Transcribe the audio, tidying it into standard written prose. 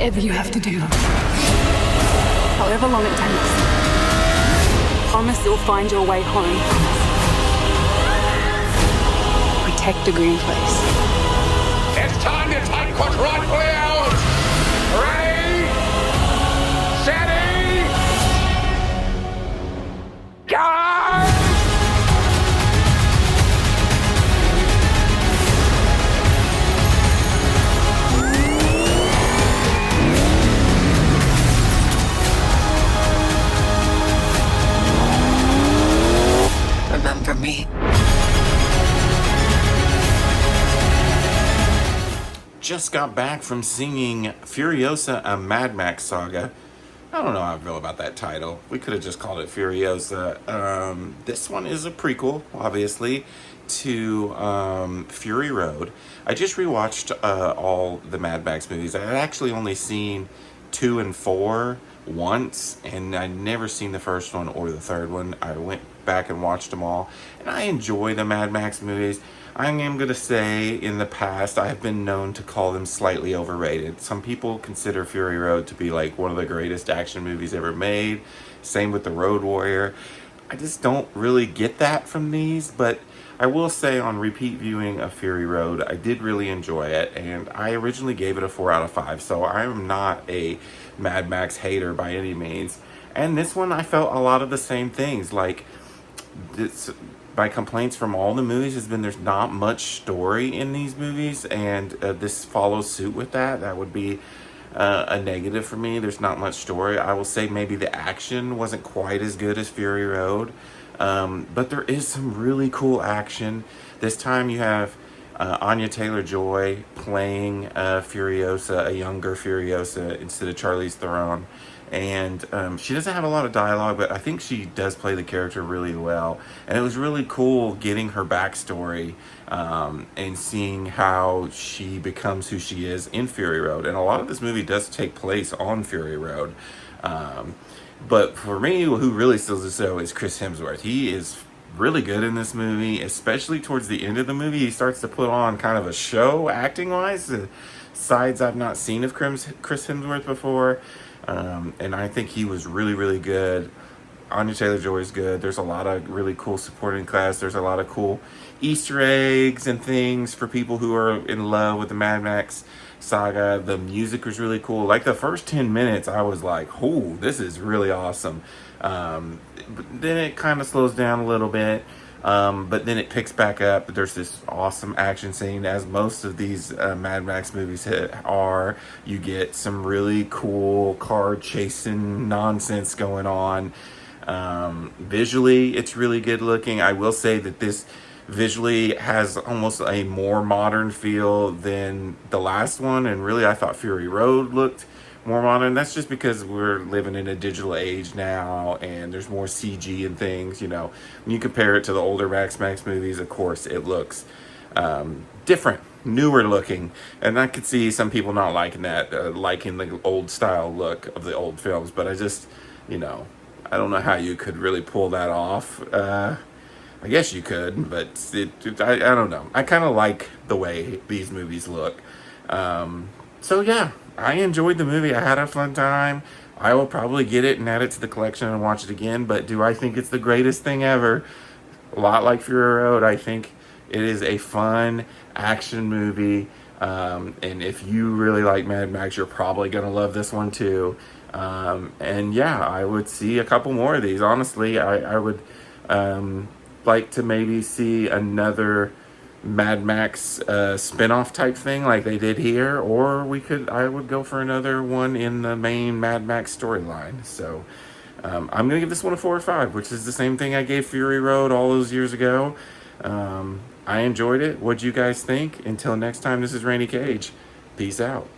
Whatever you have to do, however long it takes, promise you'll find your way home. Protect the green place. It's time to take what's rightfully ours! Ready? Steady? Go! Remember me. Just got back from singing Furiosa, a Mad Max saga. I don't know how I feel about that title. We could have just called it Furiosa. This one is a prequel, obviously, to Fury Road. I just rewatched all the Mad Max movies. I had actually only seen 2 and 4 once, and I'd never seen the first one or the third one. I went back and watched them all, and I enjoy the Mad Max movies. I am going to say in the past I have been known to call them slightly overrated. Some people consider Fury Road to be like one of the greatest action movies ever made. Same with The Road Warrior. I just don't really get that from these, but I will say on repeat viewing of Fury Road, I did really enjoy it, and I originally gave it a 4 out of 5, so I am not a Mad Max hater by any means. And this one, I felt a lot of the same things. Like, my complaints from all the movies has been there's not much story in these movies, and this follows suit with that. That would be a negative for me. There's not much story. I will say maybe the action wasn't quite as good as Fury Road, but there is some really cool action. This time you have Anya Taylor-Joy playing Furiosa, a younger Furiosa, instead of Charlize Theron. And she doesn't have a lot of dialogue, but I think she does play the character really well. And it was really cool getting her backstory and seeing how she becomes who she is in Fury Road. And a lot of this movie does take place on Fury Road. But for me, who really steals the show is Chris Hemsworth. He is really good in this movie, especially towards the end of the movie. He starts to put on kind of a show acting-wise, sides I've not seen of Chris Hemsworth before. And I think he was really, really good. Anya Taylor-Joy is good. There's a lot of really cool supporting cast. There's a lot of cool Easter eggs and things for people who are in love with the Mad Max saga. The music was really cool. Like the first 10 minutes, I was like, oh, this is really awesome. But then it kind of slows down a little bit. But then it picks back up. There's this awesome action scene, as most of these Mad Max movies are. You get some really cool car chasing nonsense going on. Visually, it's really good looking. I will say that this visually has almost a more modern feel than the last one, and really I thought Fury Road looked more modern. That's just because we're living in a digital age now, and there's more CG and things. You know, when you compare it to the older Max movies, of course it looks different, newer looking, and I could see some people not liking that, liking the old style look of the old films. But I just, you know, I don't know how you could really pull that off. I guess you could, but I don't know. I kind of like the way these movies look. So yeah, I enjoyed the movie. I had a fun time. I will probably get it and add it to the collection and watch it again. But do I think it's the greatest thing ever? A lot like Fury Road. I think it is a fun action movie. And if you really like Mad Max, you're probably going to love this one too. And yeah, I would see a couple more of these. Honestly, I would like to maybe see another Mad Max spin-off type thing like they did here, or I would go for another one in the main Mad Max storyline. So I'm gonna give this one a 4 or 5, which is the same thing I gave Fury Road all those years ago. I enjoyed it. What'd you guys think? Until next time, this is Randy Cage. Peace out.